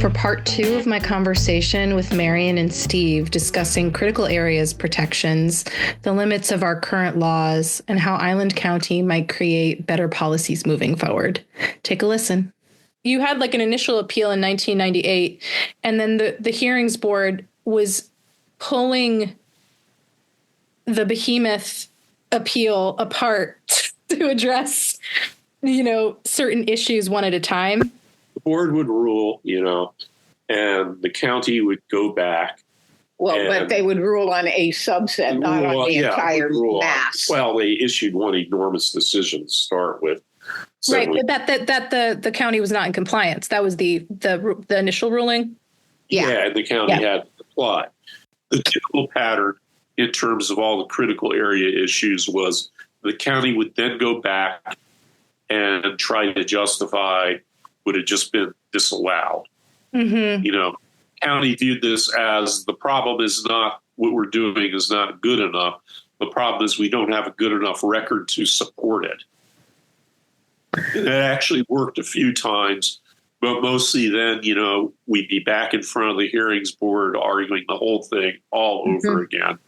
for part 2 of my conversation with Marianne and Steve discussing critical areas protections, the limits of our current laws, and how Island County might create better policies moving forward. Take a listen. You had like an initial appeal in 1998, and then the hearings board was pulling the behemoth appeal apart to address, certain issues one at a time. The board would rule, and the county would go back. Well, but they would rule on a subset, not on the entire mass. Well, they issued one enormous decision to start with. Right, but that the county was not in compliance. That was the initial ruling? Yeah, and the county had to apply. The typical pattern in terms of all the critical area issues was the county would then go back and try to justify would have just been disallowed. Mm-hmm. County viewed this as the problem is not what we're doing is not good enough. The problem is we don't have a good enough record to support it. It actually worked a few times, but mostly then, we'd be back in front of the hearings board arguing the whole thing all over again.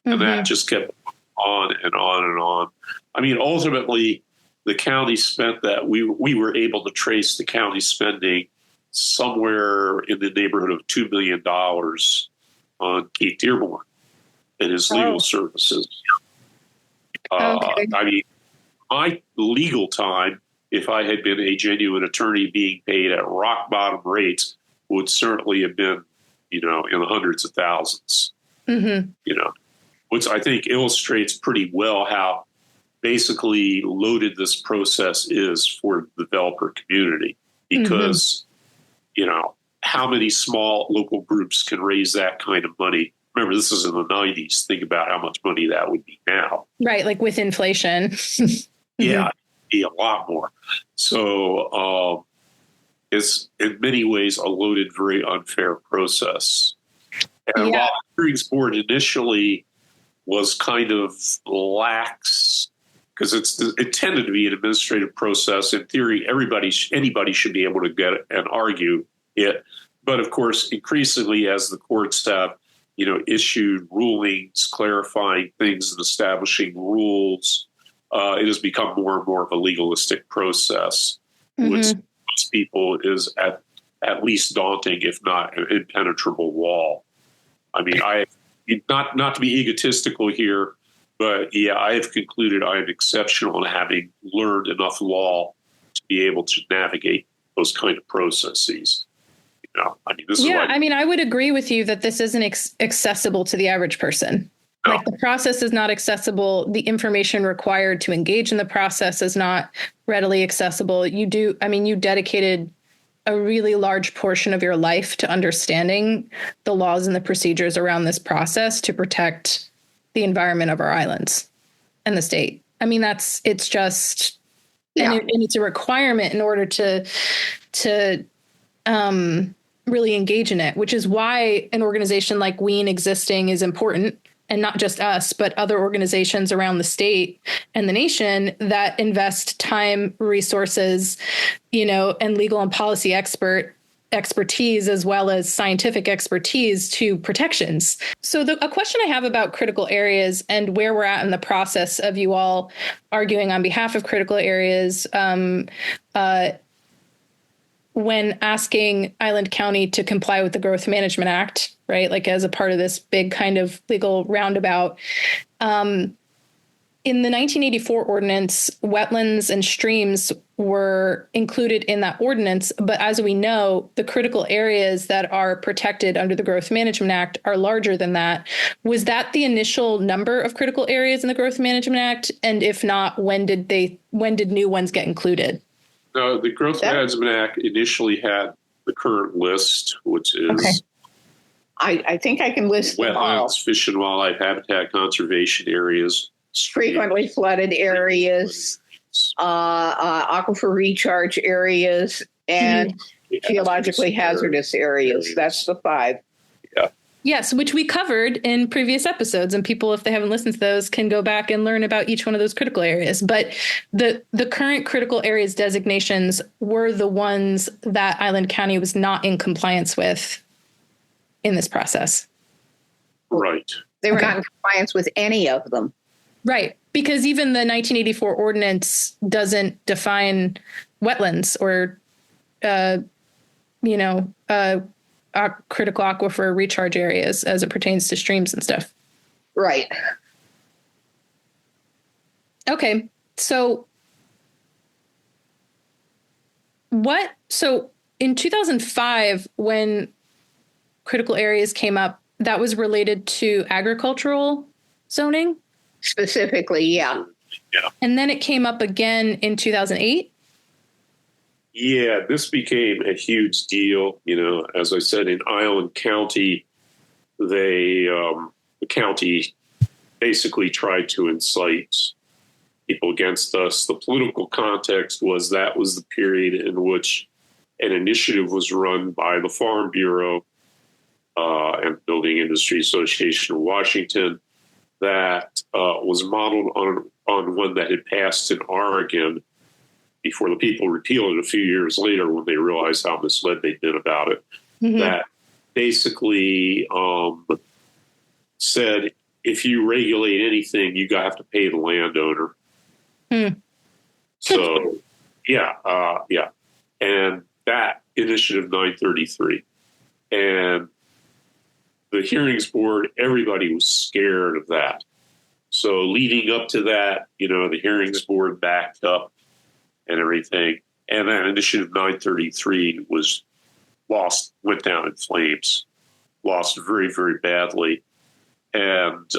And that just kept on and on and on. I mean, ultimately, the county spent that. We were able to trace the county spending somewhere in the neighborhood of $2 million on Keith Dearborn and his legal services. Okay. I mean, my legal time, if I had been a genuine attorney being paid at rock bottom rates, would certainly have been, in the hundreds of thousands. Which I think illustrates pretty well how basically loaded this process is for the developer community. Because, how many small local groups can raise that kind of money? Remember, this is in the 90s. Think about how much money that would be now. Right, like with inflation. Yeah, it'd be a lot more. So it's in many ways a loaded, very unfair process. And while the hearings board initially was kind of lax, because it tended to be an administrative process. In theory, anybody should be able to get it and argue it. But of course, increasingly, as the courts have, issued rulings, clarifying things and establishing rules, it has become more and more of a legalistic process, which most people is at least daunting, if not an impenetrable wall. I mean, not to be egotistical here, but I have concluded I am exceptional in having learned enough law to be able to navigate those kind of processes. I would agree with you that this isn't accessible to the average person. No. Like the process is not accessible. The information required to engage in the process is not readily accessible. You dedicated a really large portion of your life to understanding the laws and the procedures around this process to protect the environment of our islands and the state. I mean, it's just, and it's a requirement in order to really engage in it, which is why an organization like WEAN existing is important. And not just us, but other organizations around the state and the nation that invest time, resources, and legal and policy expertise, as well as scientific expertise to protections. So a question I have about critical areas and where we're at in the process of you all arguing on behalf of critical areas, when asking Island County to comply with the Growth Management Act, right? Like as a part of this big kind of legal roundabout. In the 1984 ordinance, wetlands and streams were included in that ordinance. But as we know, the critical areas that are protected under the Growth Management Act are larger than that. Was that the initial number of critical areas in the Growth Management Act? And if not, when did new ones get included? No, the Growth Management Act initially had the current list, which is... Okay. I think I can list them all. Wetlands, fish and wildlife habitat conservation areas. Frequently flooded areas, aquifer recharge areas, and geologically hazardous areas. That's the 5. Yeah. Yes, which we covered in previous episodes, and people, if they haven't listened to those, can go back and learn about each one of those critical areas. But the current critical areas designations were the ones that Island County was not in compliance with in this process. Right. They were not in compliance with any of them. Right. Because even the 1984 ordinance doesn't define wetlands or, critical aquifer recharge areas as it pertains to streams and stuff. Right. Okay. So in 2005, when critical areas came up, that was related to agricultural zoning? Specifically, yeah. Yeah. And then it came up again in 2008? Yeah, this became a huge deal. As I said, in Island County, the county basically tried to incite people against us. The political context was that was the period in which an initiative was run by the Farm Bureau and Building Industry Association of Washington that was modeled on one that had passed in Oregon before the people repealed it a few years later when they realized how misled they'd been about it. Mm-hmm. That basically said, if you regulate anything, you have to pay the landowner. So, yeah. And that Initiative 933. And the hearings board, everybody was scared of that. So leading up to that, the hearings board backed up and everything. And then Initiative 933 went down in flames, lost very, very badly. And,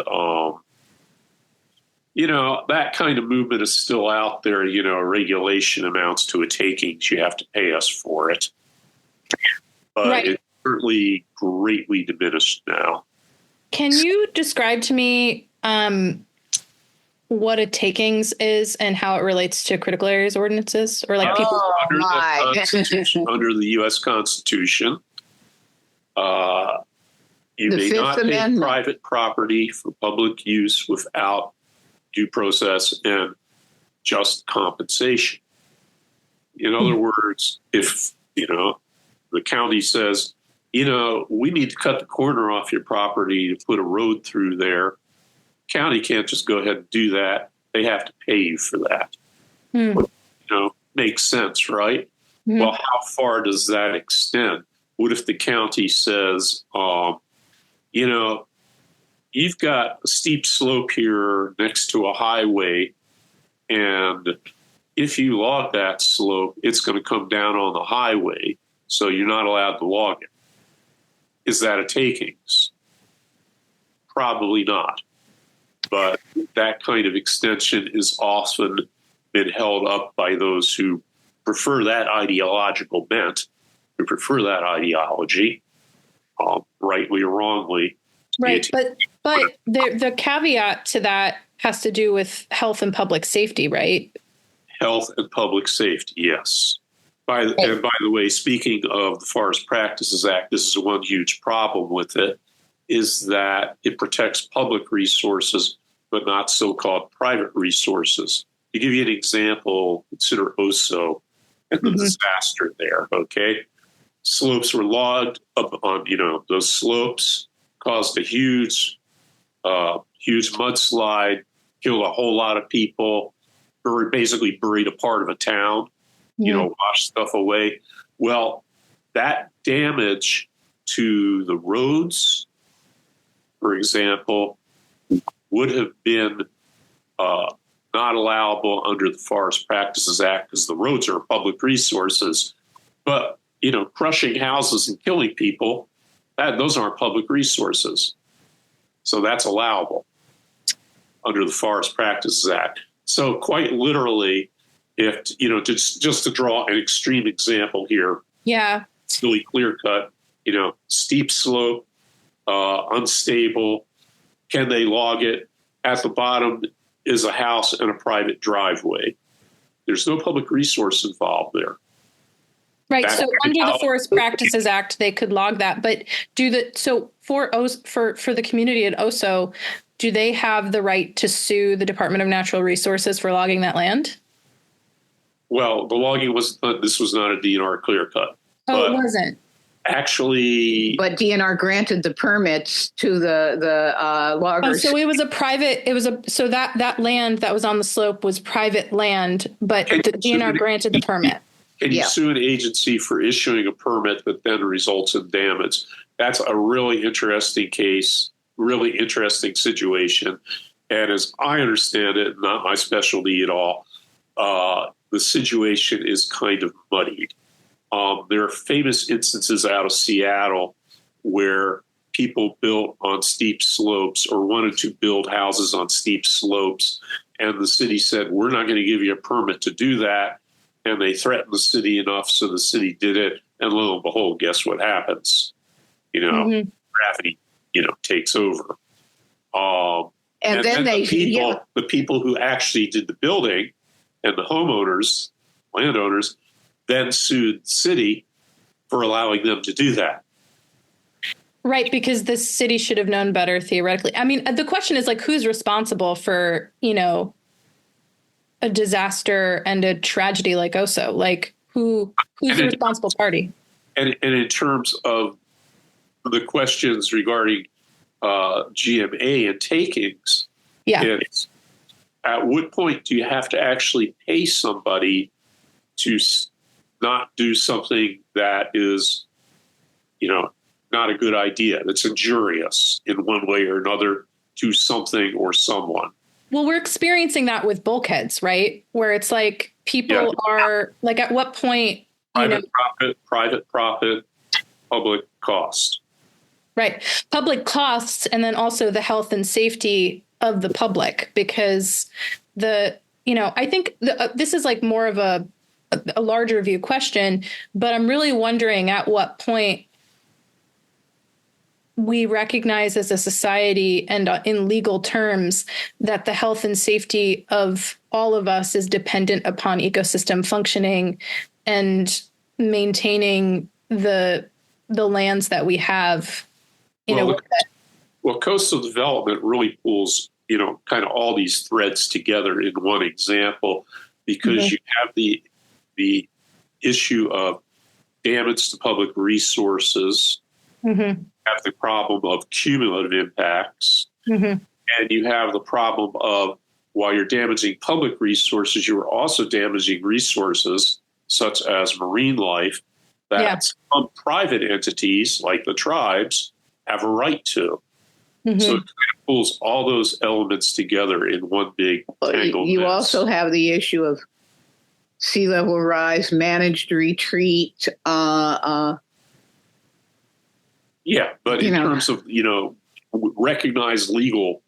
that kind of movement is still out there. Regulation amounts to a takings. You have to pay us for it. But right. It's certainly greatly diminished now. Can you describe to me what a takings is and how it relates to critical areas ordinances, or like people under the U.S. Constitution, you may not take private property for public use without due process and just compensation. In other words, if the county says, we need to cut the corner off your property to put a road through there, county can't just go ahead and do that. They have to pay you for that. Makes sense, right? Mm-hmm. Well, how far does that extend? What if the county says, you've got a steep slope here next to a highway, and if you log that slope, it's going to come down on the highway, so you're not allowed to log it. Is that a takings? Probably not. But that kind of extension is often been held up by those who prefer that ideological bent, who prefer that ideology, rightly or wrongly. Right, but the caveat to that has to do with health and public safety, right? Health and public safety, yes. And by the way, speaking of the Forest Practices Act, this is one huge problem with it, is that it protects public resources, but not so-called private resources. To give you an example, consider Oso and the disaster there, okay? Slopes were logged up on, those slopes caused a huge mudslide, killed a whole lot of people, basically buried a part of a town, washed stuff away. Well, that damage to the roads, for example, would have been not allowable under the Forest Practices Act because the roads are public resources. But, crushing houses and killing people, those aren't public resources. So that's allowable under the Forest Practices Act. So quite literally, if, just to draw an extreme example here. Yeah. It's really clear cut, steep slope, unstable. Can they log it? At the bottom is a house and a private driveway. There's no public resource involved there. Right. So under the Forest Practices Act, they could log that. But for the community at Oso, do they have the right to sue the Department of Natural Resources for logging that land? Well, the logging this was not a DNR clear cut. Oh, it wasn't. Actually, but DNR granted the permits to the loggers. So it was that land that was on the slope was private land, but the DNR granted the permit. Can you sue an agency for issuing a permit that then results in damage? That's a really interesting case, really interesting situation. And as I understand it, not my specialty at all, the situation is kind of muddied. There are famous instances out of Seattle where people built on steep slopes or wanted to build houses on steep slopes. And the city said, we're not going to give you a permit to do that. And they threatened the city enough, so the city did it. And lo and behold, guess what happens? Gravity, takes over. And then the people who actually did the building and the homeowners, landowners, then sued the city for allowing them to do that. Right, because the city should have known better theoretically. I mean, the question is who's responsible for, a disaster and a tragedy like Oso? Who's the responsible party? And in terms of the questions regarding GMA and takings, it's, at what point do you have to actually pay somebody to not do something that is, not a good idea, that's injurious in one way or another to something or someone? Well, we're experiencing that with bulkheads, right? Where it's people are at what point? Private profit, public cost. Right. Public costs, and then also the health and safety of the public, because I think this is more of a larger view question, but I'm really wondering at what point we recognize as a society and in legal terms that the health and safety of all of us is dependent upon ecosystem functioning and maintaining the lands that we have. Well, coastal development really pulls, kind of all these threads together in one example, because you have the issue of damage to public resources, have the problem of cumulative impacts, and you have the problem of, while you're damaging public resources, you are also damaging resources such as marine life that some private entities like the tribes have a right to. So it kind of pulls all those elements together in one big tangled You mess. also have the issue of sea level rise, managed retreat. But in terms of, recognized legal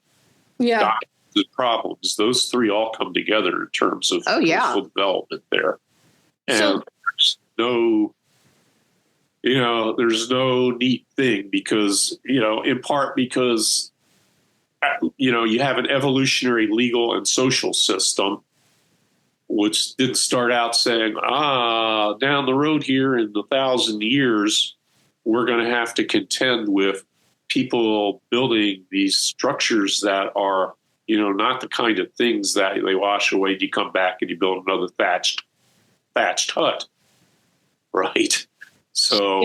problems, those three all come together in terms of coastal development there. And there's no neat thing because, in part because, you have an evolutionary legal and social system, which didn't start out saying, down the road here in 1,000 years, we're going to have to contend with people building these structures that are, not the kind of things that they wash away and you come back and you build another thatched hut. Right. So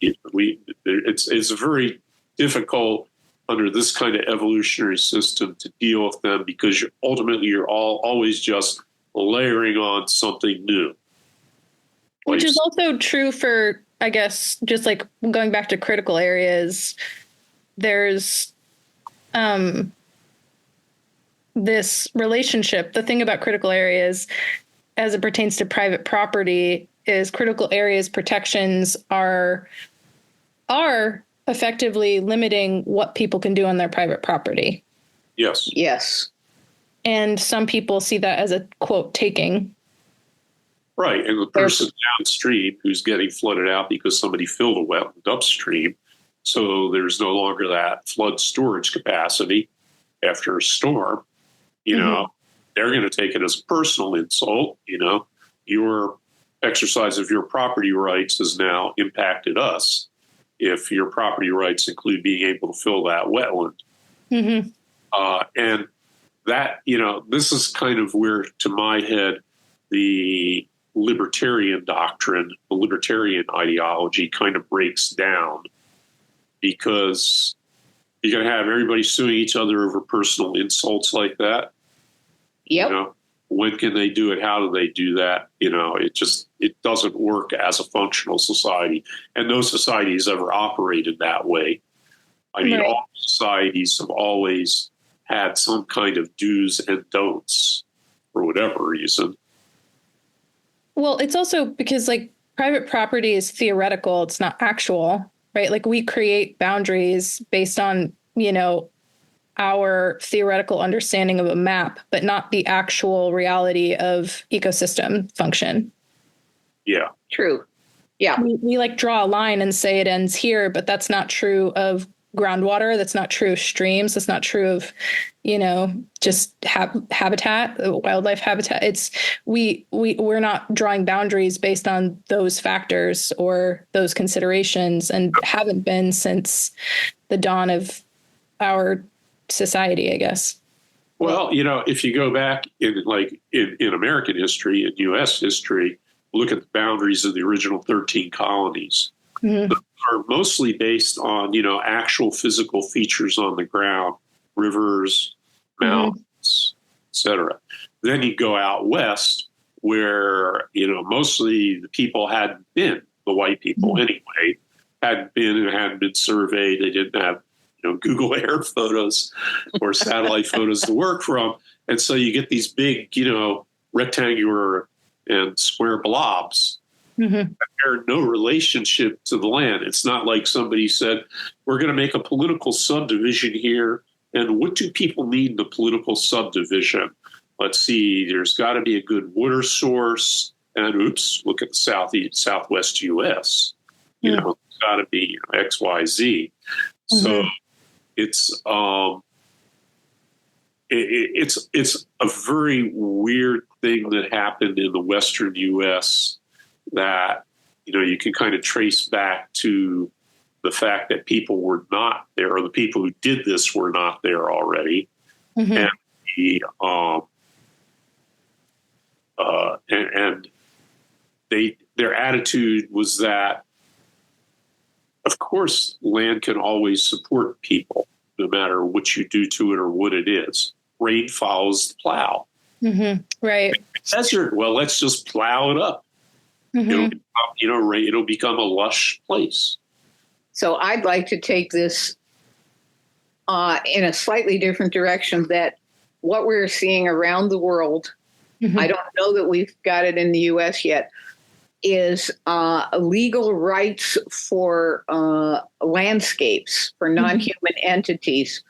it's very difficult under this kind of evolutionary system to deal with them because you're always just layering on something new. Which is also true for, I guess, just going back to critical areas, there's this relationship. The thing about critical areas as it pertains to private property is critical areas protections are effectively limiting what people can do on their private property. Yes. Yes. And some people see that as a, quote, taking. Right. And the person downstream who's getting flooded out because somebody filled a wetland upstream, so there's no longer that flood storage capacity after a storm, they're going to take it as a personal insult. You're exercise of your property rights has now impacted us. If your property rights include being able to fill that wetland. Mm-hmm. And that, this is kind of where, to my head, the libertarian doctrine, the libertarian ideology kind of breaks down, because you're going to have everybody suing each other over personal insults like that. Yep. When can they do it? How do they do that? It doesn't work as a functional society. And no societies ever operated that way. I mean, all societies have always had some kind of do's and don'ts for whatever reason. Well, it's also because private property is theoretical. It's not actual, right? Like we create boundaries based on, our theoretical understanding of a map, but not the actual reality of ecosystem function. Yeah. True. Yeah. We draw a line and say it ends here, but that's not true of groundwater. That's not true of streams. That's not true of, just habitat, wildlife habitat. We're not drawing boundaries based on those factors or those considerations, and haven't been since the dawn of our society, I guess. Well, if you go back in American history and U.S. history, look at the boundaries of the original 13 colonies. Mm-hmm. Are mostly based on, actual physical features on the ground, rivers, mountains, etc. Then you go out west where, mostly the people hadn't been, the white people anyway, hadn't been surveyed. They didn't have, Google Air photos or satellite photos to work from. And so you get these big, rectangular and square blobs. Mm-hmm. They're no relationship to the land. It's not like somebody said, we're going to make a political subdivision here. And what do people need in the political subdivision? Let's see, there's got to be a good water source. And look at the southwest U.S. It's got to be X, Y, Z. Mm-hmm. So it's a very weird thing that happened in the Western U.S. that, you can kind of trace back to the fact that people were not there, or the people who did this were not there already. Mm-hmm. And their attitude was that, of course, land can always support people, no matter what you do to it or what it is. Rain follows the plow. Mm-hmm. Right. Desert, well, let's just plow it up. Mm-hmm. It'll become a lush place. So I'd like to take this in a slightly different direction, that what we're seeing around the world, mm-hmm. I don't know that we've got it in the U.S. yet, is legal rights for landscapes, for non-human mm-hmm. entities,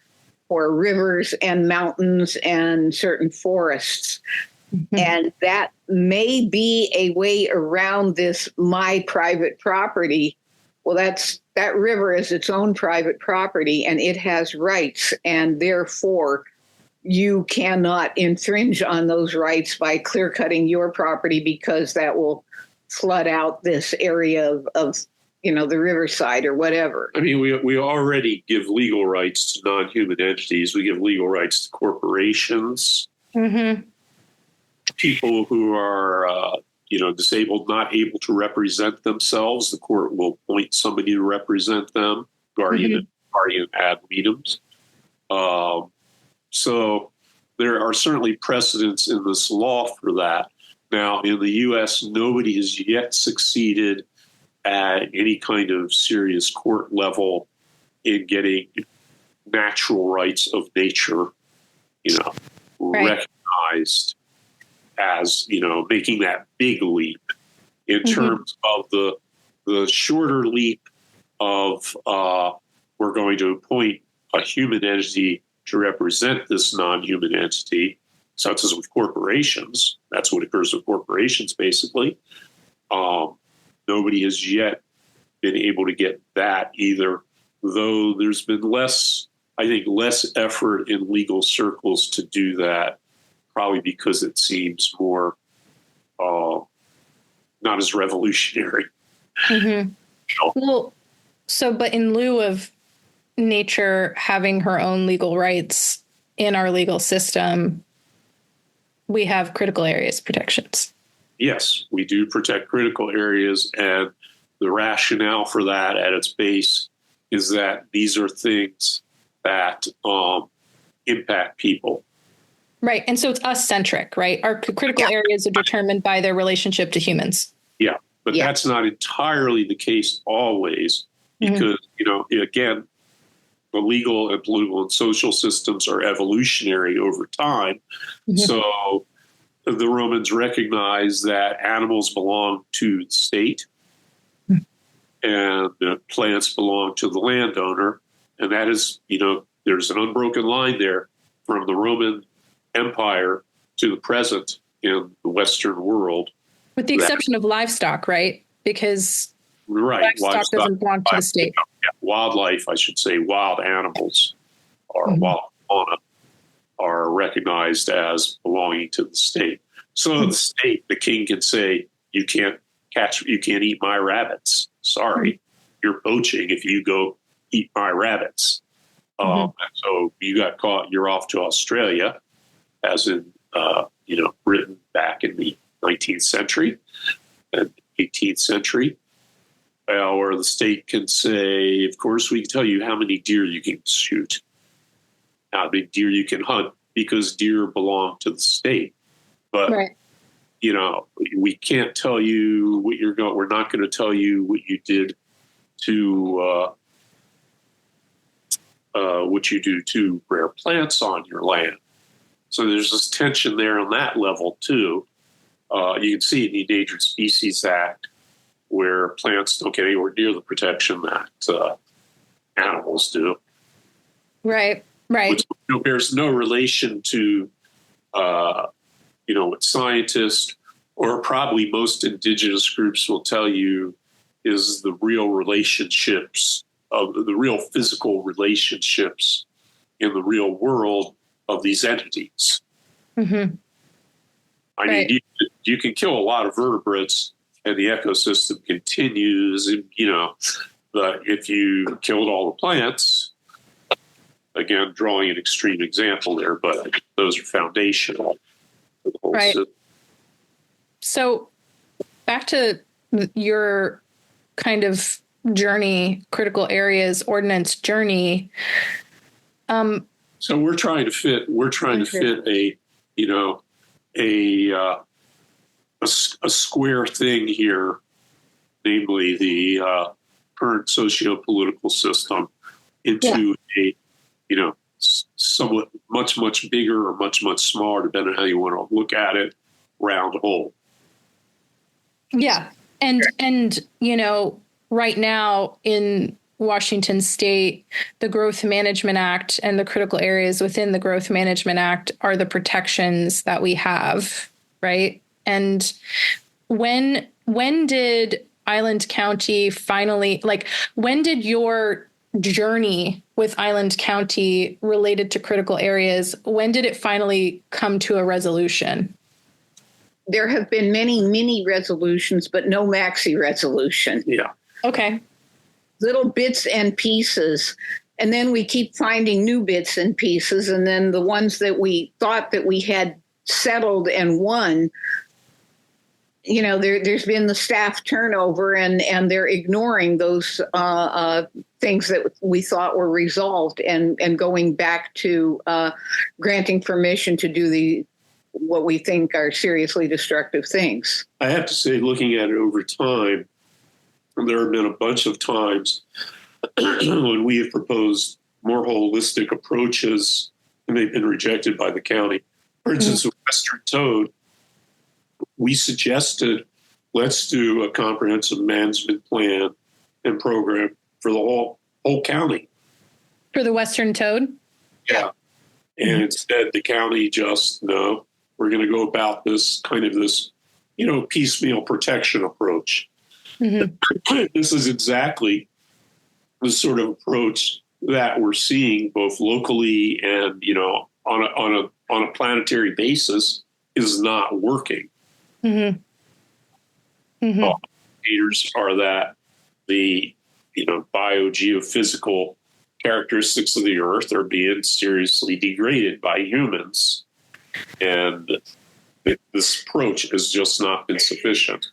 for rivers and mountains and certain forests. Mm-hmm. And that may be a way around this my private property. Well, that river is its own private property, and it has rights, and therefore you cannot infringe on those rights by clear cutting your property, because that will flood out this area of the riverside or whatever. I mean, we already give legal rights to non-human entities. We give legal rights to corporations, mm-hmm. people who are, disabled, not able to represent themselves. The court will appoint somebody to represent them, guardian ad litem. So there are certainly precedents in this law for that. Now, in the U.S., nobody has yet succeeded at any kind of serious court level in getting natural rights of nature, recognized as, making that big leap in mm-hmm. terms of the shorter leap of we're going to appoint a human entity to represent this non-human entity, such as with corporations. That's what occurs with corporations, basically. Nobody has yet been able to get that either, though there's been less effort in legal circles to do that, probably because it seems more not as revolutionary. Mm-hmm. Well, but in lieu of nature having her own legal rights in our legal system, we have critical areas protections. Yes, we do protect critical areas, and the rationale for that at its base is that these are things that impact people. Right. And so it's us-centric, right? Our critical areas are determined by their relationship to humans. Yeah, but that's not entirely the case always, because, again, the legal and political and social systems are evolutionary over time. Mm-hmm. So the Romans recognized that animals belong to the state and plants belong to the landowner. And that is, there's an unbroken line there from the Roman Empire to the present in the Western world. With the exception of livestock, right? Because livestock doesn't belong to the state. Wildlife, I should say, wild animals or wild fauna are recognized as belonging to the state. So the state, the king can say, you can't eat my rabbits. Sorry, you're poaching if you go eat my rabbits. So you got caught, you're off to Australia, as in, Britain back in the 19th century and 18th century. Or the state can say, of course, we can tell you how many deer you can shoot, how many deer you can hunt, because deer belong to the state. But, we can't tell you what you're going, we're not going to tell you what you did to, what you do to rare plants on your land. So there's this tension there on that level, too. You can see in the Endangered Species Act, where plants don't get anywhere near the protection that animals do. Right. Which bears no relation to, what scientists or probably most indigenous groups will tell you is the real relationships of the real physical relationships in the real world of these entities. Mm-hmm. I mean, you can kill a lot of vertebrates and the ecosystem continues, but if you killed all the plants, again, drawing an extreme example there, but those are foundational for the whole system. So back to your kind of journey, critical areas ordinance journey. So we're trying to fit a square thing here, namely the current socio-political system, into a somewhat much bigger or much smaller, depending on how you want to look at it, round hole. Yeah, and right now in Washington State, the Growth Management Act and the critical areas within the Growth Management Act are the protections that we have, right? And when did Island County finally, when did your journey with Island County related to critical areas, when did it finally come to a resolution? There have been many mini resolutions, but no maxi resolution. Yeah. Okay. Little bits and pieces. And then we keep finding new bits and pieces. And then the ones that we thought that we had settled and won, there's been the staff turnover and they're ignoring those things that we thought were resolved and going back to granting permission to do what we think are seriously destructive things. I have to say, looking at it over time, there have been a bunch of times when we have proposed more holistic approaches and they've been rejected by the county. For instance, with Western Toad, we suggested, let's do a comprehensive management plan and program for the whole county. For the Western Toad? Yeah. And instead, the county just, no, we're going to go about this piecemeal protection approach. Mm-hmm. This is exactly the sort of approach that we're seeing both locally and, on a planetary basis is not working. Mm-hmm. Indicators are that the biogeophysical characteristics of the Earth are being seriously degraded by humans, and this approach has just not been sufficient.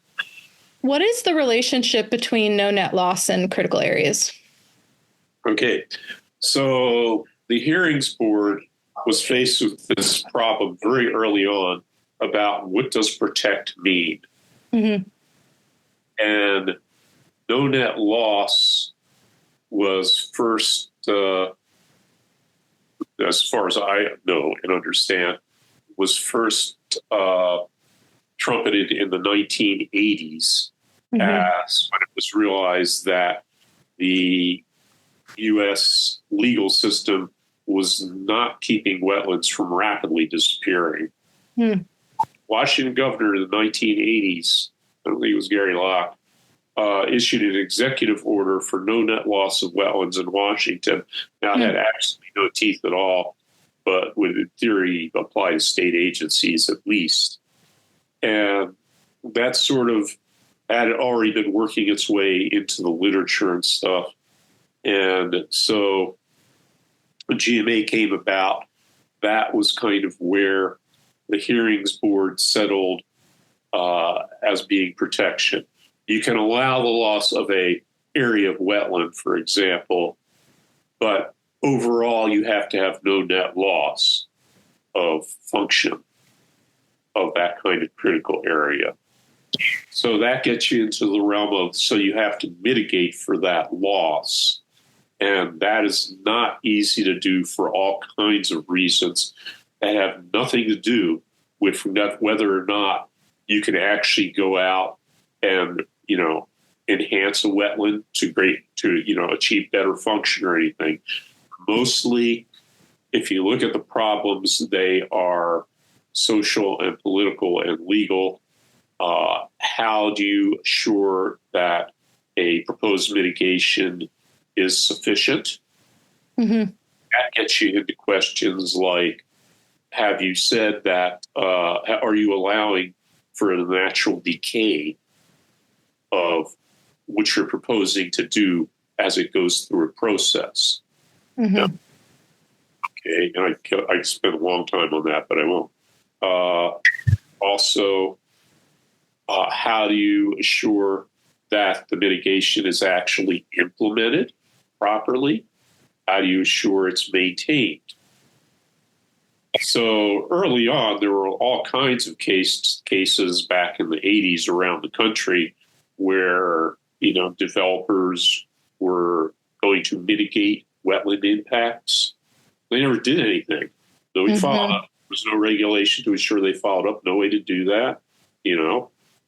What is the relationship between no net loss and critical areas? Okay, so the hearings board was faced with this problem very early on about what does protect mean. Mm-hmm. And no net loss was first, as far as I know and understand, was first trumpeted in the 1980s as when it was realized that the U.S. legal system was not keeping wetlands from rapidly disappearing. Washington governor in the 1980s, I think it was Gary Locke, issued an executive order for no net loss of wetlands in Washington. Now, it had absolutely no teeth at all, but would in theory apply to state agencies at least. And that sort of had already been working its way into the literature and stuff. And so when GMA came about, that was kind of where the hearings board settled as being protection. You can allow the loss of a area of wetland, for example, but overall you have to have no net loss of function of that kind of critical area. So that gets you into the realm of, so you have to mitigate for that loss. And that is not easy to do for all kinds of reasons that have nothing to do with whether or not you can actually go out and, enhance a wetland to achieve better function or anything. Mostly, if you look at the problems, they are social and political and legal. How do you assure that a proposed mitigation is sufficient? That gets you into questions like, have you said that, are you allowing for a natural decay of what you're proposing to do as it goes through a process? Yeah. Okay, and I spent a long time on that, but I won't. Also, how do you assure that the mitigation is actually implemented properly? How do you assure it's maintained? So early on, there were all kinds of cases back in the 80s around the country where, developers were going to mitigate wetland impacts. They never did anything. Nobody followed up. There was no regulation to ensure they followed up. No way to do that.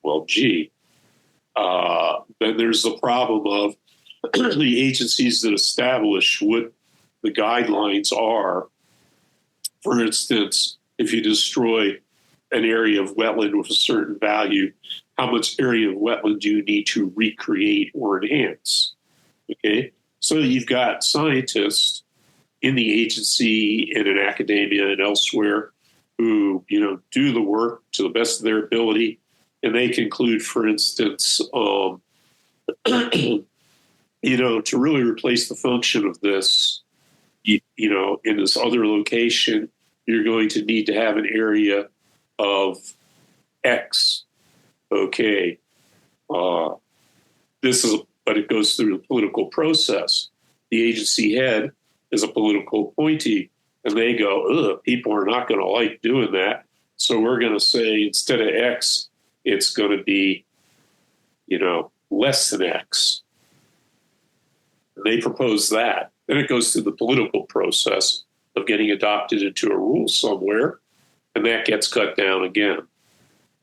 Well, gee. Then there's the problem of the agencies that establish what the guidelines are. For instance, if you destroy an area of wetland with a certain value, how much area of wetland do you need to recreate or enhance? Okay, so you've got scientists in the agency and in academia and elsewhere who, do the work to the best of their ability, and they conclude, for instance, to really replace the function of this, in this other location, you're going to need to have an area of X. Okay. But it goes through the political process. The agency head is a political appointee, and they go, people are not going to like doing that. So we're going to say instead of X, it's going to be, less than X. And they propose that. Then it goes through the political process of getting adopted into a rule somewhere, and that gets cut down again.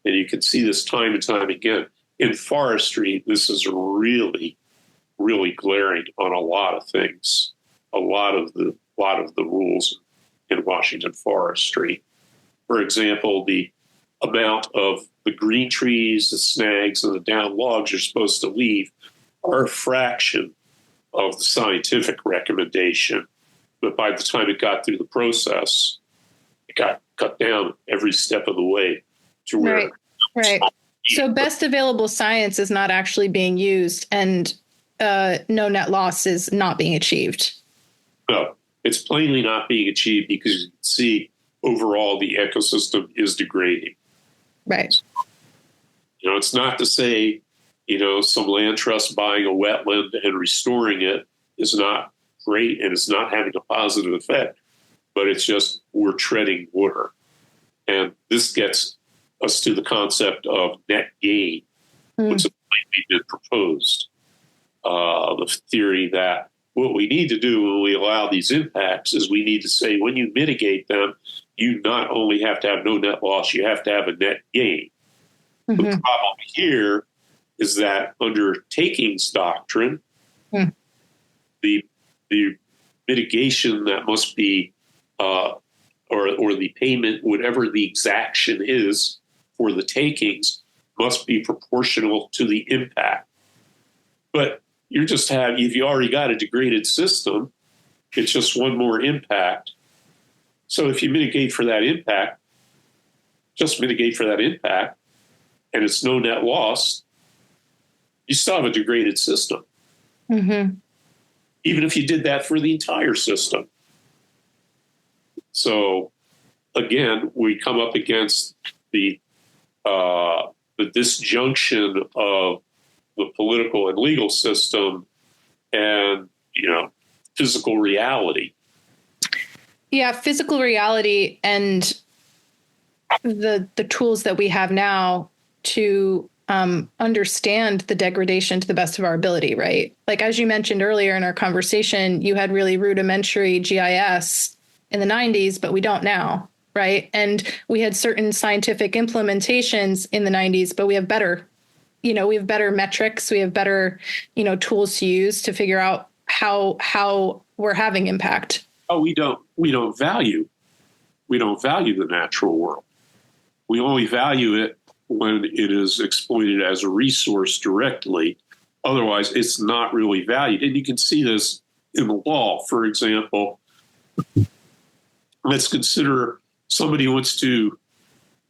And you can see this time and time again. In forestry, this is really, really glaring on a lot of things, a lot of the rules in Washington forestry. For example, the amount of the green trees, the snags, and the down logs you're supposed to leave are a fraction of the scientific recommendation. But by the time it got through the process, it got cut down every step of the way to where So best available science is not actually being used, and no net loss is not being achieved. No, it's plainly not being achieved because you can see overall the ecosystem is degrading. Right. It's not to say, some land trust buying a wetland and restoring it is not great and it's not having a positive effect, but it's just we're treading water. And this gets us to the concept of net gain, which has been proposed. The theory that what we need to do when we allow these impacts is we need to say when you mitigate them, you not only have to have no net loss, you have to have a net gain. The problem here is that under takings doctrine, the mitigation that must be, or the payment, whatever the exaction is for the takings, must be proportional to the impact. But if you already got a degraded system, it's just one more impact. So if you mitigate for that impact, just mitigate for that impact, and it's no net loss, you still have a degraded system. Even if you did that for the entire system. So again, we come up against the disjunction of the political and legal system and, physical reality. Yeah, physical reality and the tools that we have now to understand the degradation to the best of our ability, right? Like, as you mentioned earlier in our conversation, you had really rudimentary GIS in the 90s, but we don't now, right? And we had certain scientific implementations in the 90s, but we have better, we have better metrics, we have better, tools to use to figure out how we're having impact. Oh, we don't value the natural world. We only value it when it is exploited as a resource directly. Otherwise, it's not really valued. And you can see this in the law. For example, let's consider somebody wants to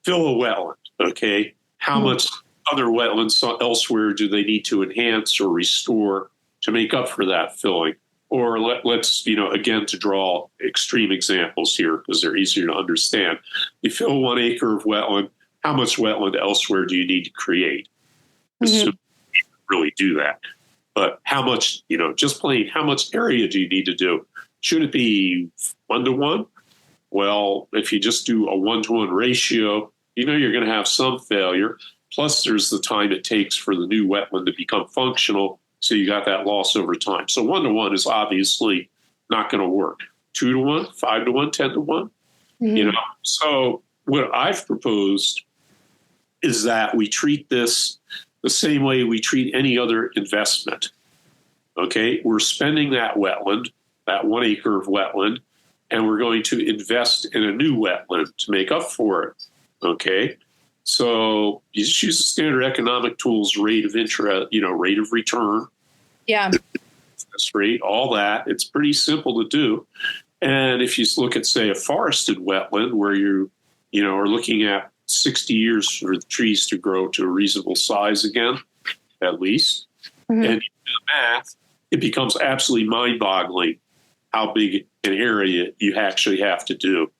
fill a wetland, okay? How much other wetlands elsewhere do they need to enhance or restore to make up for that filling? Or let's, again, to draw extreme examples here because they're easier to understand. You fill 1 acre of wetland, how much wetland elsewhere do you need to create? You really do that. But how much, just plain, how much area do you need to do? Should it be 1-to-1? Well, if you just do a 1-to-1 ratio, you're going to have some failure. Plus, there's the time it takes for the new wetland to become functional. So you got that loss over time. So 1-to-1 is obviously not going to work. 2-to-1, 5-to-1, 10-to-1. So what I've proposed is that we treat this the same way we treat any other investment. Okay, we're spending that wetland, that 1 acre of wetland, and we're going to invest in a new wetland to make up for it. Okay, so you just use the standard economic tools, rate of interest, rate of return. Yeah. Interest rate, all that. It's pretty simple to do. And if you look at, say, a forested wetland where you are looking at 60 years for the trees to grow to a reasonable size again, at least, and you do the math, it becomes absolutely mind-boggling how big an area you actually have to do.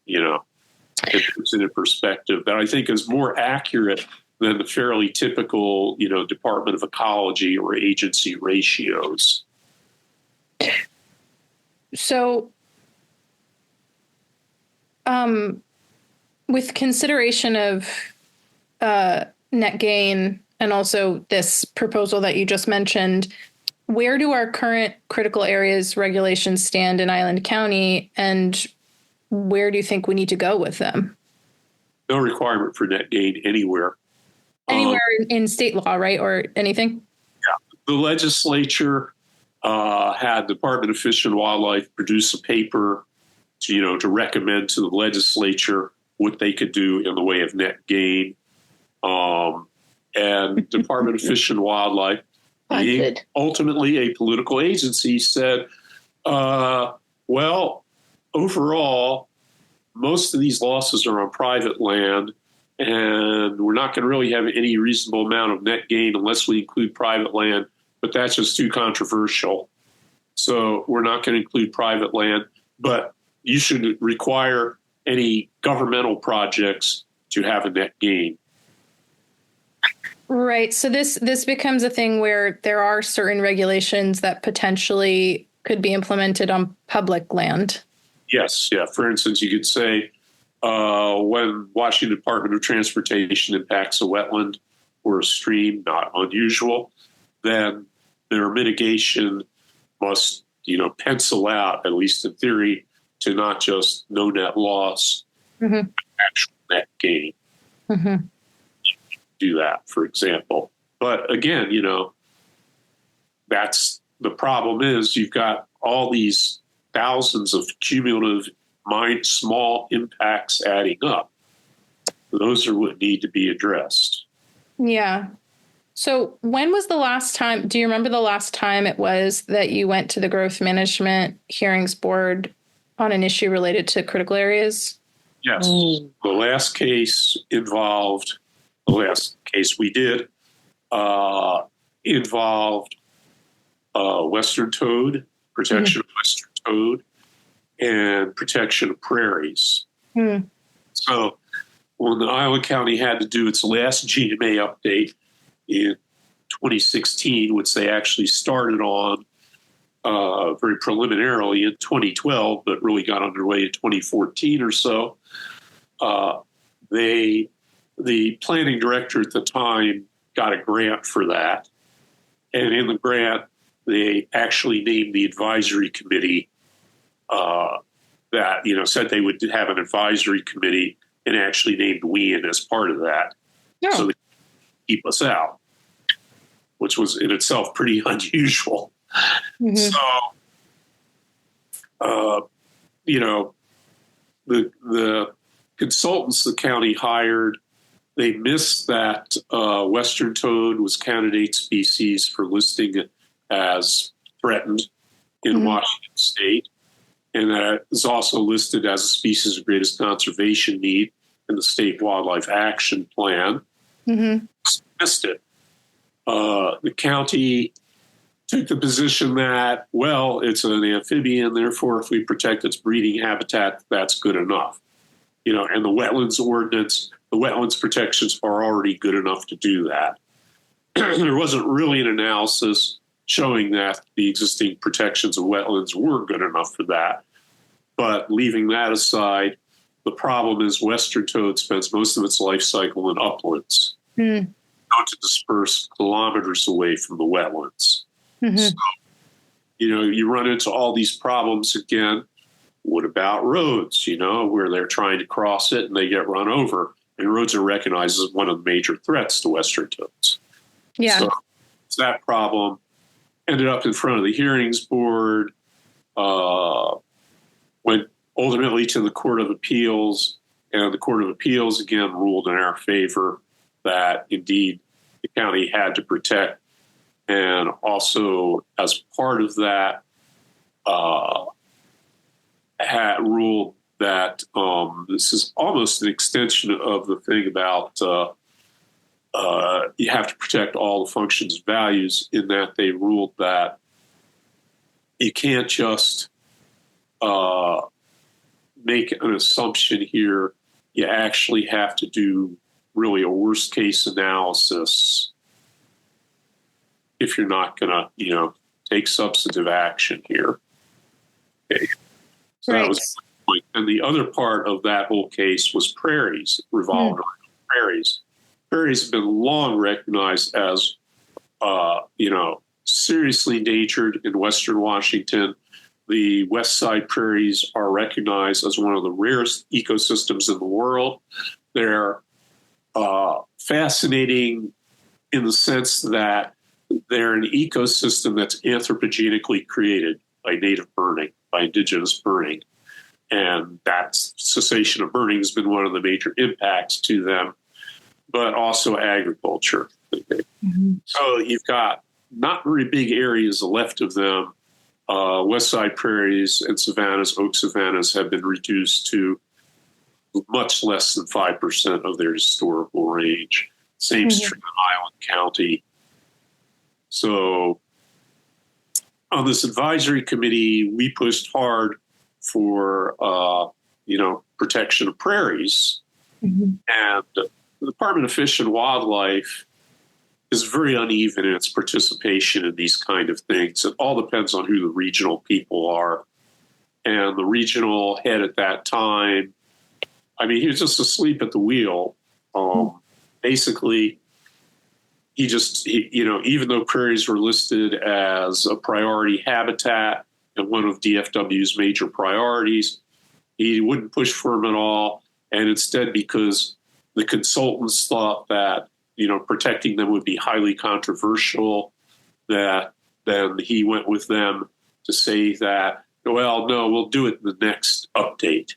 It puts it in perspective that I think is more accurate than the fairly typical, Department of Ecology or agency ratios. So, with consideration of net gain and also this proposal that you just mentioned, where do our current critical areas regulations stand in Island County, and where do you think we need to go with them? No requirement for net gain anywhere. Anywhere in state law, right? Or anything? Yeah. The legislature had Department of Fish and Wildlife produce a paper to recommend to the legislature what they could do in the way of net gain. And Department of Fish and Wildlife, being ultimately a political agency, said, well, overall, most of these losses are on private land, and and we're not going to really have any reasonable amount of net gain unless we include private land, but that's just too controversial. So we're not going to include private land, but you should require any governmental projects to have a net gain. Right. So this becomes a thing where there are certain regulations that potentially could be implemented on public land. Yes. Yeah. For instance, you could say when Washington Department of Transportation impacts a wetland or a stream, not unusual, then their mitigation must, pencil out, at least in theory, to not just no net loss, actual net gain. Mm-hmm. Do that, for example. But again, that's the problem is you've got all these thousands of cumulative small impacts adding up. Those are what need to be addressed. Yeah. So when was the last time, do you remember the last time it was that you went to the Growth Management Hearings Board on an issue related to critical areas? Yes. The last case we did involved western toad, protection of western toad, and protection of prairies. So when the Iowa County had to do its last GMA update in 2016, which they actually started on very preliminarily in 2012, but really got underway in 2014 or so, the planning director at the time got a grant for that. And in the grant, they actually named the advisory committee that, said they would have an advisory committee and actually named WEAN as part of that. Yeah. So they keep us out, which was in itself pretty unusual. Mm-hmm. So, the consultants the county hired, they missed that western toad was candidate species for listing as threatened in Washington state. And that is also listed as a species of greatest conservation need in the State Wildlife Action Plan. Missed it. The county took the position that, well, it's an amphibian, therefore, if we protect its breeding habitat, that's good enough. And the wetlands ordinance, the wetlands protections are already good enough to do that. There wasn't really an analysis showing that the existing protections of wetlands were good enough for that. But leaving that aside, the problem is western toad spends most of its life cycle in uplands, to disperse kilometers away from the wetlands. So, you run into all these problems again. What about roads, where they're trying to cross it and they get run over? And roads are recognized as one of the major threats to western toads. Yeah. So that problem ended up in front of the hearings board, went ultimately to the Court of Appeals, and the Court of Appeals again ruled in our favor that indeed the county had to protect. And also, as part of that, had ruled that this is almost an extension of the thing about you have to protect all the functions and values, in that they ruled that you can't just make an assumption here. You actually have to do really a worst case analysis if you're not going to, take substantive action here. Okay. So that was the point. And the other part of that whole case was prairies, revolved around prairies. Prairies have been long recognized as, seriously endangered in Western Washington. The West Side prairies are recognized as one of the rarest ecosystems in the world. They're fascinating in the sense that they're an ecosystem that's anthropogenically created by native burning, by indigenous burning. And that cessation of burning has been one of the major impacts to them, but also agriculture. So you've got not very big areas left of them. West Side prairies and savannas, oak savannas, have been reduced to much less than 5% of their historical range. Same's true in Island County. So on this advisory committee, we pushed hard for, protection of prairies. And the Department of Fish and Wildlife is very uneven in its participation in these kind of things. It all depends on who the regional people are. And the regional head at that time, he was just asleep at the wheel. Basically, even though prairies were listed as a priority habitat and one of DFW's major priorities, he wouldn't push for them at all. And instead, because the consultants thought that, protecting them would be highly controversial, that then he went with them to say that, well, no, we'll do it in the next update,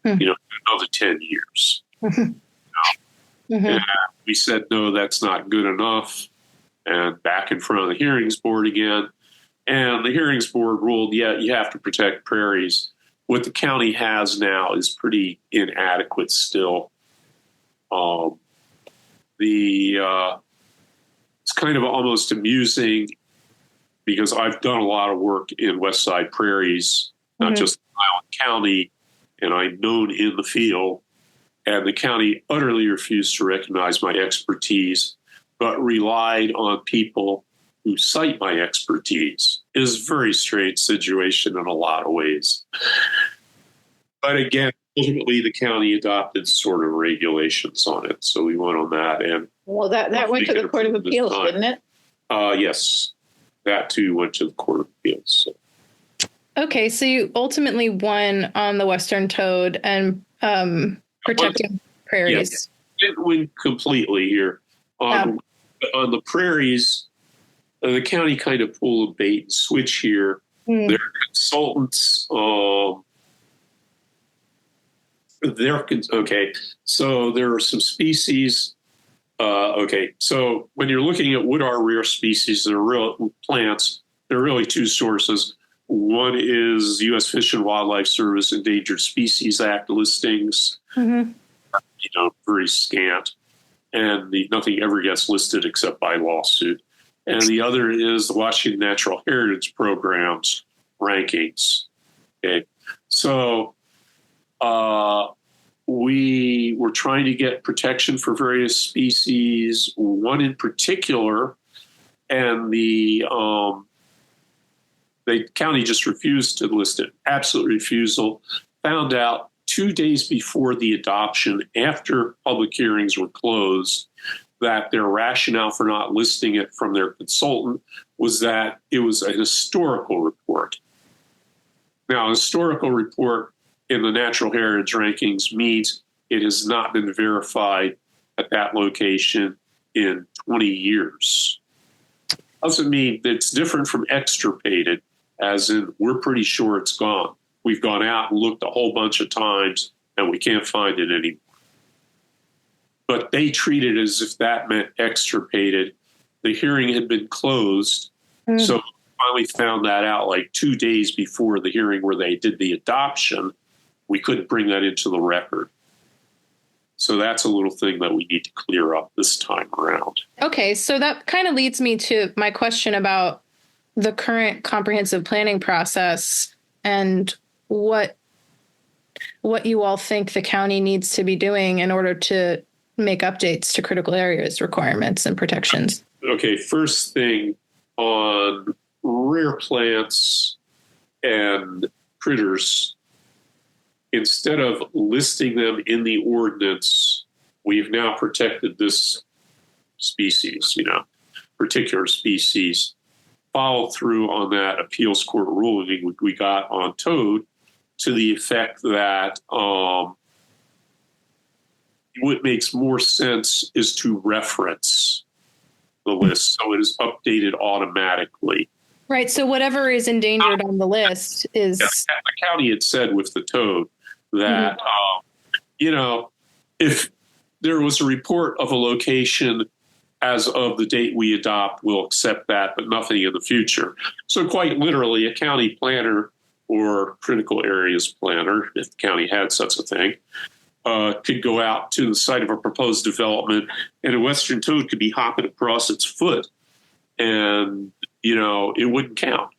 another 10 years. And we said, no, that's not good enough. And back in front of the hearings board again. And the hearings board ruled, you have to protect prairies. What the county has now is pretty inadequate still. It's kind of almost amusing because I've done a lot of work in West Side prairies, not just in Island County, and I'm known in the field. And the county utterly refused to recognize my expertise, but relied on people who cite my expertise. It is a very strange situation in a lot of ways. But again, ultimately, the county adopted sort of regulations on it. So we went on that. And that went to the Court of Appeals, didn't it? Yes. That too went to the Court of Appeals. So. Okay, so you ultimately won on the Western toad and protecting prairies. Yes, didn't win completely here. On the prairies, the county kind of pulled a bait and switch here. Their consultants, so there are some species. So when you're looking at what are rare species, they're real plants. There are really two sources. One is U.S. Fish and Wildlife Service Endangered Species Act listings, very scant, and nothing ever gets listed except by lawsuit. And the other is the Washington Natural Heritage Program's rankings. Okay, so we were trying to get protection for various species, one in particular, and the county just refused to list it. Absolute refusal. Found out 2 days before the adoption, after public hearings were closed, that their rationale for not listing it from their consultant was that it was a historical report. Now, a historical report in the natural heritage rankings means it has not been verified at that location in 20 years. Doesn't mean that it's different from extirpated, as in we're pretty sure it's gone. We've gone out and looked a whole bunch of times and we can't find it anymore. But they treated it as if that meant extirpated. The hearing had been closed. So we finally found that out like 2 days before the hearing where they did the adoption. We couldn't bring that into the record. So that's a little thing that we need to clear up this time around. Okay, so that kind of leads me to my question about the current comprehensive planning process and what you all think the county needs to be doing in order to make updates to critical areas requirements and protections. Okay, first thing on rare plants and critters, instead of listing them in the ordinance, we've now protected this species, particular species. Follow through on that appeals court ruling we got on toad to the effect that what makes more sense is to reference the list so it is updated automatically. Right. So whatever is endangered on the list is... Yeah, the county had said with the toad that, if there was a report of a location as of the date we adopt, we'll accept that, but nothing in the future. So quite literally, a county planner or critical areas planner, if the county had such a thing, could go out to the site of a proposed development, and a western toad could be hopping across its foot, and, it wouldn't count.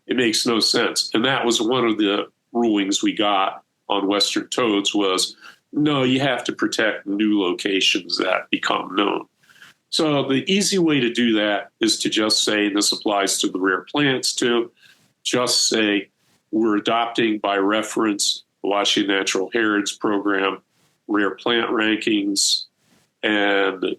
It makes no sense. And that was one of the rulings we got on western toads was, no, you have to protect new locations that become known. So the easy way to do that is to just say, and this applies to the rare plants too, just say we're adopting by reference the Washington Natural Heritage Program, rare plant rankings, and,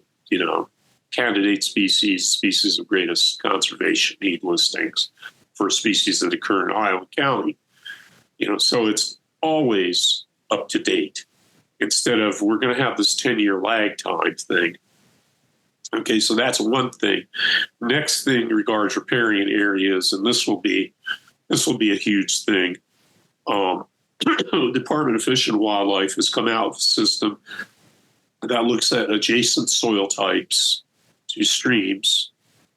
candidate species of greatest conservation need listings for species that occur in Iowa County. So it's always up to date instead of we're going to have this 10-year lag time thing. Okay, so that's one thing. Next thing regards riparian areas, and this will be a huge thing. The Department of Fish and Wildlife has come out with a system that looks at adjacent soil types to streams,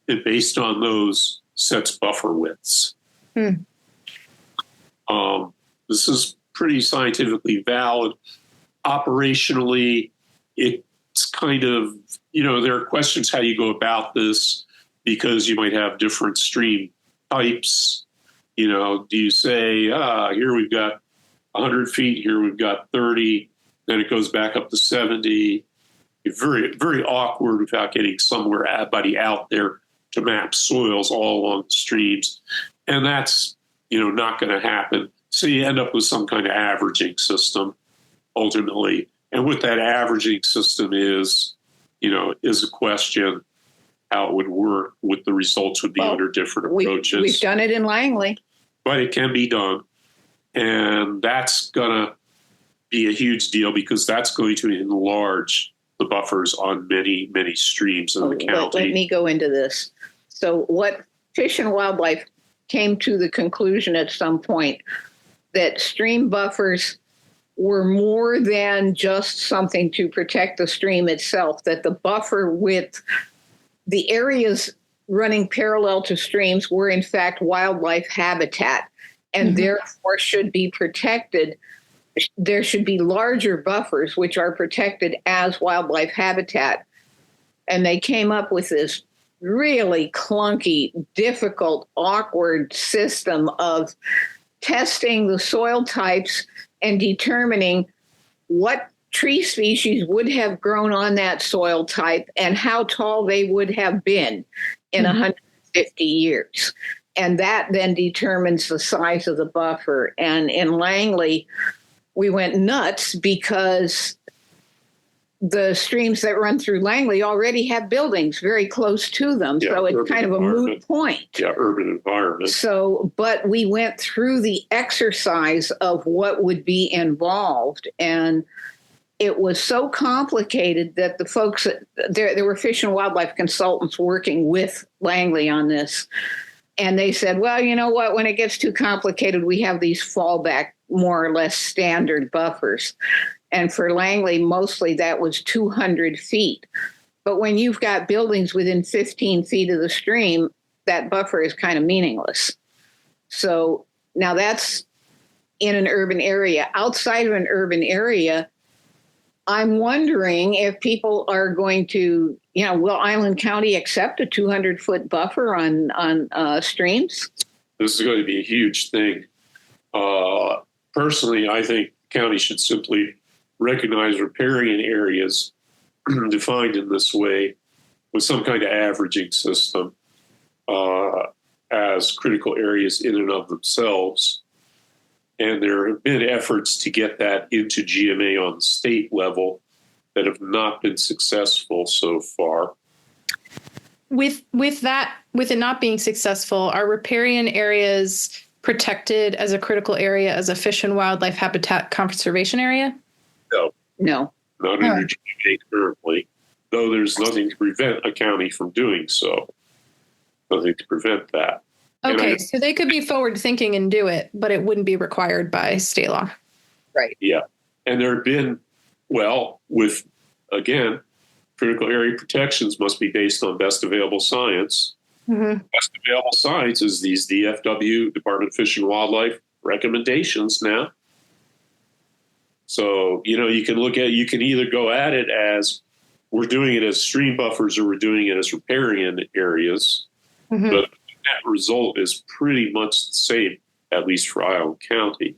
and based on those sets buffer widths. This is pretty scientifically valid. Operationally, it's kind of, there are questions how you go about this because you might have different stream types. Do you say, here we've got 100 feet, here we've got 30, then it goes back up to 70. It's very, very awkward without getting somebody out there to map soils all along the streams. And that's, not going to happen. So you end up with some kind of averaging system ultimately. And what that averaging system is a question how it would work, what the results would be under different approaches. We've done it in Langley. But it can be done. And that's going to be a huge deal because that's going to enlarge the buffers on many, many streams in the county. Let me go into this. So what Fish and Wildlife came to the conclusion at some point that stream buffers were more than just something to protect the stream itself, that the buffer with the areas running parallel to streams were in fact wildlife habitat and therefore should be protected. There should be larger buffers which are protected as wildlife habitat. And they came up with this really clunky, difficult, awkward system of testing the soil types and determining what tree species would have grown on that soil type and how tall they would have been in 150 years. And that then determines the size of the buffer. And in Langley, we went nuts because the streams that run through Langley already have buildings very close to them. Yeah, so it's kind of a moot point. Yeah, urban environment. So, but we went through the exercise of what would be involved. And it was so complicated that the folks, there were fish and wildlife consultants working with Langley on this. And they said, well, you know what, when it gets too complicated, we have these fallback, more or less standard buffers. And for Langley, mostly that was 200 feet. But when you've got buildings within 15 feet of the stream, that buffer is kind of meaningless. So now that's in an urban area. Outside of an urban area, I'm wondering if people are going to, will Island County accept a 200-foot buffer on streams? This is going to be a huge thing. Personally, I think the county should simply recognize riparian areas defined in this way with some kind of averaging system as critical areas in and of themselves. And there have been efforts to get that into GMA on the state level that have not been successful so far. With it not being successful, are riparian areas protected as a critical area as a fish and wildlife habitat conservation area? No. Not under GMA currently, though there's nothing to prevent a county from doing so. Nothing to prevent that. Okay, so they could be forward thinking and do it, but it wouldn't be required by state law. Right. Yeah. And there have been, again, critical area protections must be based on best available science. Mm-hmm. Best available science is these DFW, Department of Fish and Wildlife recommendations now. So, you can either go at it as we're doing it as stream buffers or we're doing it as riparian areas. Mm-hmm. But the net result is pretty much the same, at least for Iowa County.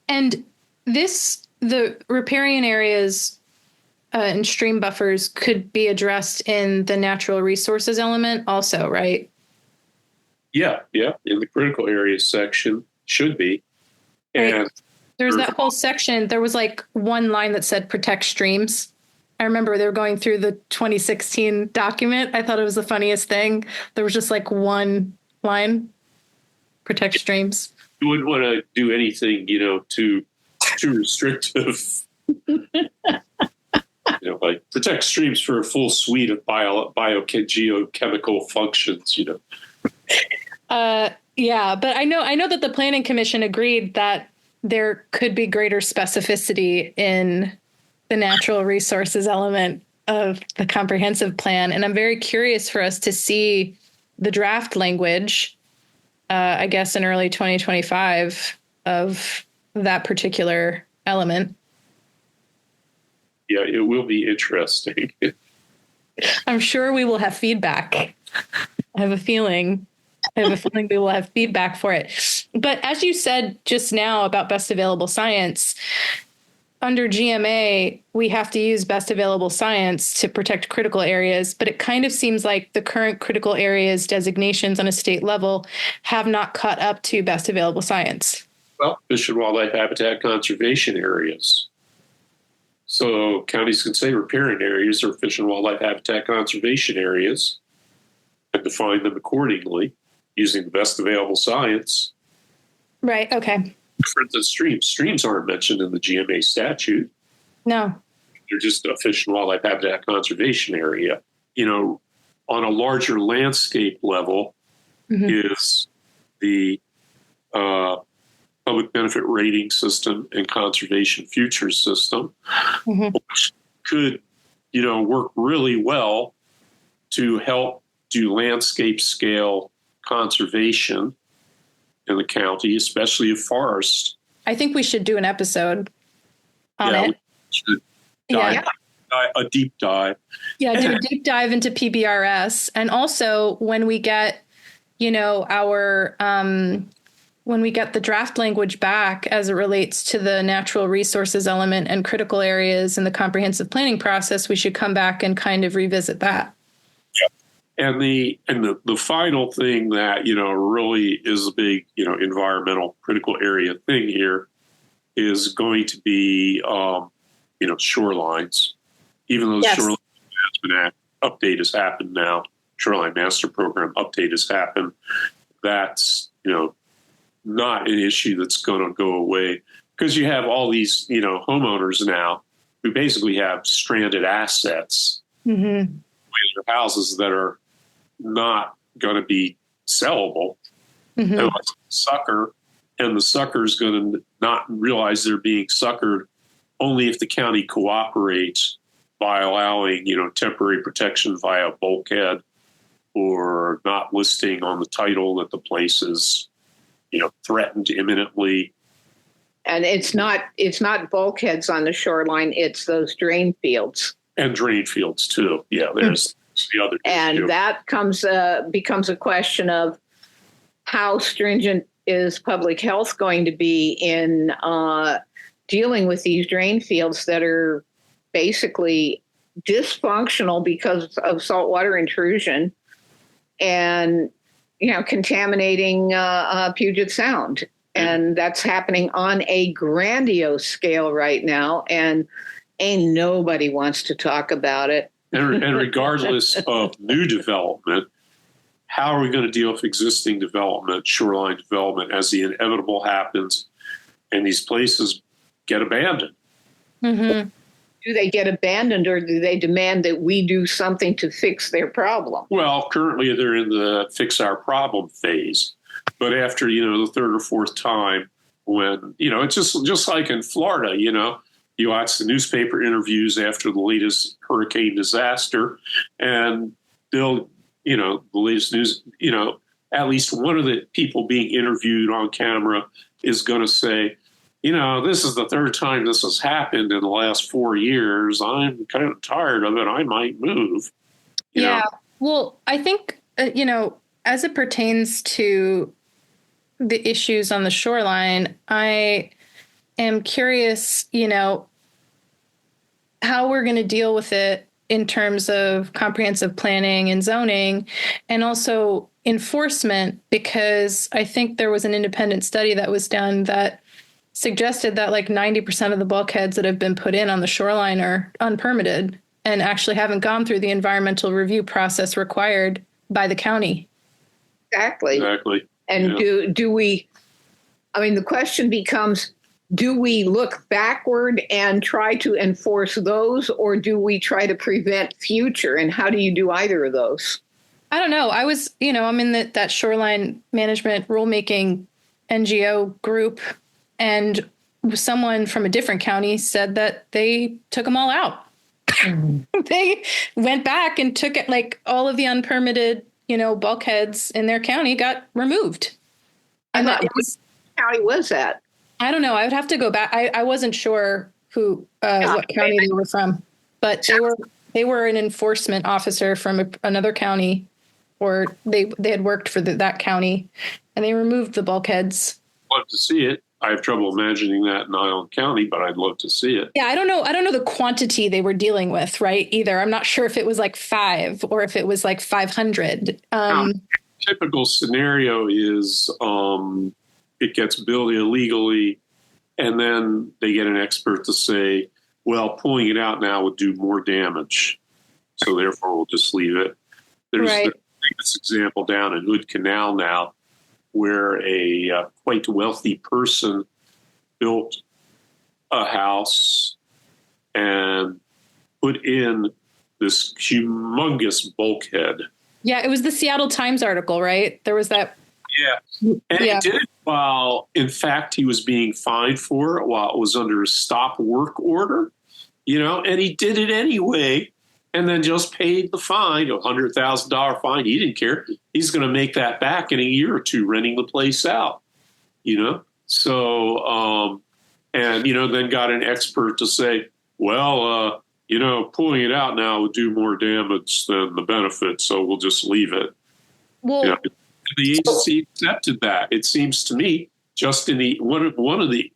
And the riparian areas and stream buffers could be addressed in the natural resources element also, right? Yeah. In the critical areas section should be. Right. And there's that whole section. There was like one line that said protect streams. I remember they were going through the 2016 document. I thought it was the funniest thing. There was just like one line, protect streams. You wouldn't want to do anything, too restrictive. Like protect streams for a full suite of biogeochemical functions, Yeah, but I know that the Planning Commission agreed that there could be greater specificity in the natural resources element of the comprehensive plan. And I'm very curious for us to see the draft language, I guess, in early 2025 of that particular element. Yeah, it will be interesting. I'm sure we will have feedback. I have a feeling we will have feedback for it. But as you said just now about best available science, under GMA, we have to use best available science to protect critical areas. But it kind of seems like the current critical areas designations on a state level have not caught up to best available science. Well, fish and wildlife habitat conservation areas. So counties can say riparian areas or fish and wildlife habitat conservation areas and define them accordingly using the best available science. Right. Okay. Different than streams. Streams aren't mentioned in the GMA statute. No. They're just a fish and wildlife habitat conservation area. On a larger landscape level is the public benefit rating system and conservation futures system, which could, work really well to help do landscape scale conservation in the county, especially of forest. I think we should do an episode on it. A deep dive. Yeah, do a deep dive into PBRS. And also when we get, when we get the draft language back as it relates to the natural resources element and critical areas in the comprehensive planning process, we should come back and kind of revisit that. And the final thing that, really is a big, environmental critical area thing here is going to be, shorelines. Even though the Shoreline Management Act update has happened now, Shoreline Master Program update has happened, that's, not an issue that's going to go away because you have all these, homeowners now who basically have stranded assets, their houses that are not going to be sellable. And the sucker's going to not realize they're being suckered only if the county cooperates by allowing, temporary protection via bulkhead or not listing on the title that the place is, threatened imminently. And it's not bulkheads on the shoreline, it's those drain fields. And drain fields too. Yeah, there's the other. And that becomes a question of how stringent is public health going to be in dealing with these drain fields that are basically dysfunctional because of saltwater intrusion and contaminating Puget Sound. And that's happening on a grandiose scale right now. And ain't nobody wants to talk about it. And regardless of new development, how are we going to deal with existing development, shoreline development, as the inevitable happens and these places get abandoned? Do they get abandoned or do they demand that we do something to fix their problem? Well, currently they're in the fix our problem phase. But after, the third or fourth time when, it's just like in Florida, you watch the newspaper interviews after the latest hurricane disaster and they'll, the latest news, at least one of the people being interviewed on camera is going to say, this is the third time this has happened in the last 4 years. I'm kind of tired of it. I might move. Yeah. Well, I think, as it pertains to the issues on the shoreline, I am curious, how we're going to deal with it in terms of comprehensive planning and zoning, and also enforcement, because I think there was an independent study that was done that suggested that like 90% of the bulkheads that have been put in on the shoreline are unpermitted and actually haven't gone through the environmental review process required by the county. Exactly. And do we, the question becomes, do we look backward and try to enforce those, or do we try to prevent future? And how do you do either of those? I don't know. I was, I'm in that shoreline management rulemaking NGO group, and someone from a different county said that they took them all out. They went back and took it, like all of the unpermitted, bulkheads in their county got removed. And what county was that? I don't know. I would have to go back. I wasn't sure what county they were from, but they were an enforcement officer from another county, or they had worked for that county, and they removed the bulkheads. Love to see it. I have trouble imagining that in Island County, but I'd love to see it. Yeah, I don't know the quantity they were dealing with, right? Either. I'm not sure if it was like 5 or if it was like 500. Typical scenario is it gets built illegally, and then they get an expert to say, well, pulling it out now would do more damage, so therefore we'll just leave it. There's this example down in Hood Canal now, where a quite wealthy person built a house and put in this humongous bulkhead. Yeah, it was the Seattle Times article, right? There was that. Yeah. And he did it while, in fact, he was being fined for it while it was under a stop work order, and he did it anyway. And then just paid the fine, a $100,000 fine. He didn't care. He's going to make that back in a year or two, renting the place out, So, then got an expert to say, well, pulling it out now would do more damage than the benefit, so we'll just leave it. Well, the agency accepted that. It seems to me, just in one of the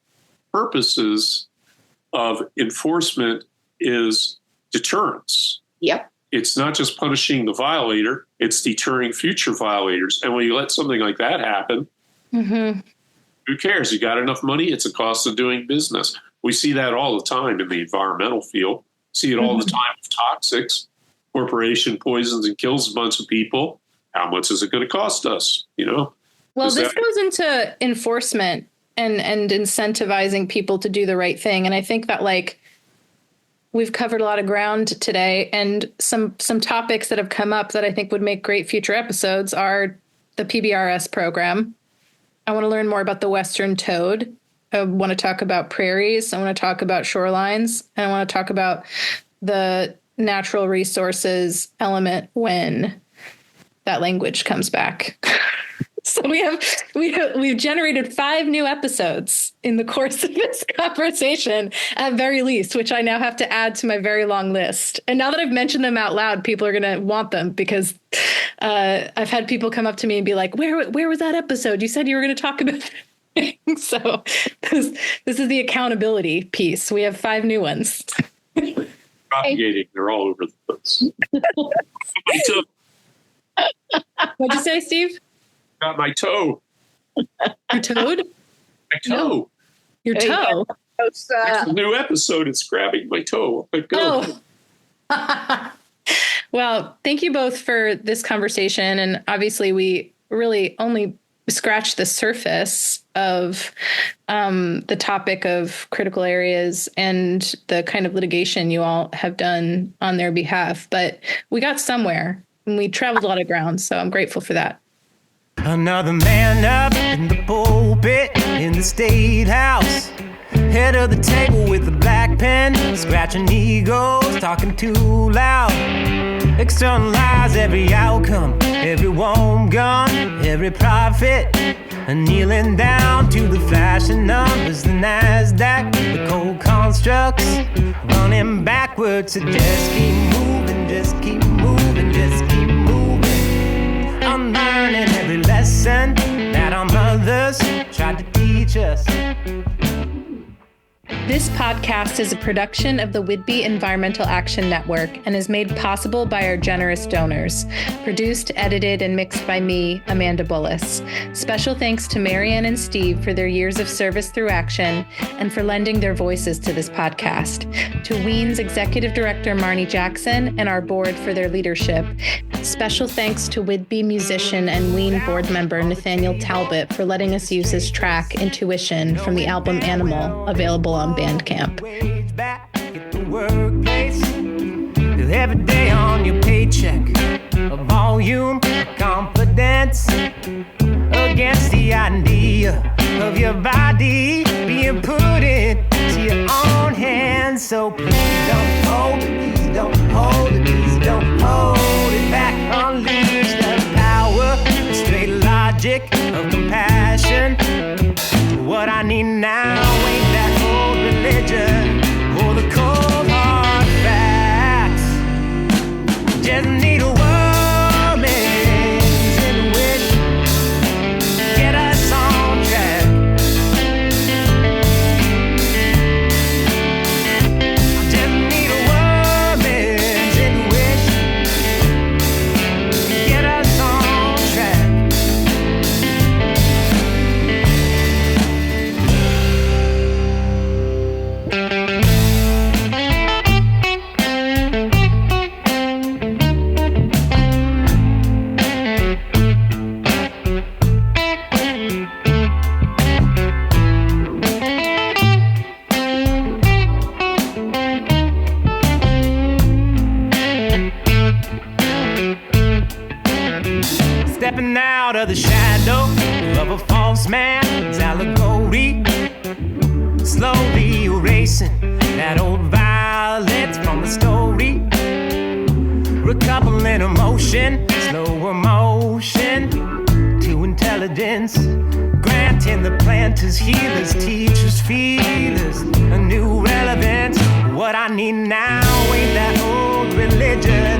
purposes of enforcement is deterrence. Yep. It's not just punishing the violator, it's deterring future violators. And when you let something like that happen, who cares? You got enough money, it's a cost of doing business. We see that all the time in the environmental field. See it all the time with toxics. Corporation poisons and kills a bunch of people. How much is it going to cost us? Well, this goes into enforcement and incentivizing people to do the right thing. And I think that we've covered a lot of ground today, and some topics that have come up that I think would make great future episodes are the PBRS program. I want to learn more about the Western toad. I want to talk about prairies. I want to talk about shorelines. And I want to talk about the natural resources element when that language comes back. So we've generated 5 new episodes in the course of this conversation, at very least, which I now have to add to my very long list. And now that I've mentioned them out loud, people are going to want them, because I've had people come up to me and be like, where was that episode? You said you were going to talk about it. So this is the accountability piece. We have 5 new ones. Propagating. They're all over the place. What'd you say, Steve? Got my toe. Your toad? My toe. Your toe? It's a new episode. It's grabbing my toe. Go. Oh. Well, thank you both for this conversation. And obviously, we really only scratched the surface of the topic of critical areas and the kind of litigation you all have done on their behalf. But we got somewhere, and we traveled a lot of ground. So I'm grateful for that. Another man up in the pulpit in the state house, head of the table with a black pen, scratching egos, talking too loud, externalize every outcome, every warm gun, every profit, and kneeling down to the flashing numbers, the NASDAQ, the cold constructs, running backwards to just keep moving, just keep moving, just keep moving. Unlearning every lesson that our mothers tried to teach us. This podcast is a production of the Whidbey Environmental Action Network and is made possible by our generous donors. Produced, edited, and mixed by me, Amanda Bullis. Special thanks to Marianne and Steve for their years of service through action and for lending their voices to this podcast. To WEAN's Executive Director, Marnie Jackson, and our board for their leadership. Special thanks to Whidbey musician and WEAN board member, Nathaniel Talbot, for letting us use his track, Intuition, from the album Animal, available on Bandcamp. Every day on your paycheck, a volume of confidence against the idea of your body being put into your own hands. So please don't hold it, please don't hold it, please don't hold it back. Unleash the power, the straight logic of compassion. What I need now ain't that old religion or the cold hard facts. Just need a woman's intuition, get us on track. Just need a woman's intuition, get us on track. Stepping out of the shadow of a false man's allegory, slowly erasing that old violence from the story, recoupling emotion, slow emotion to intelligence, granting the planters, healers, teachers, feelers a new relevance. What I need now ain't that old religion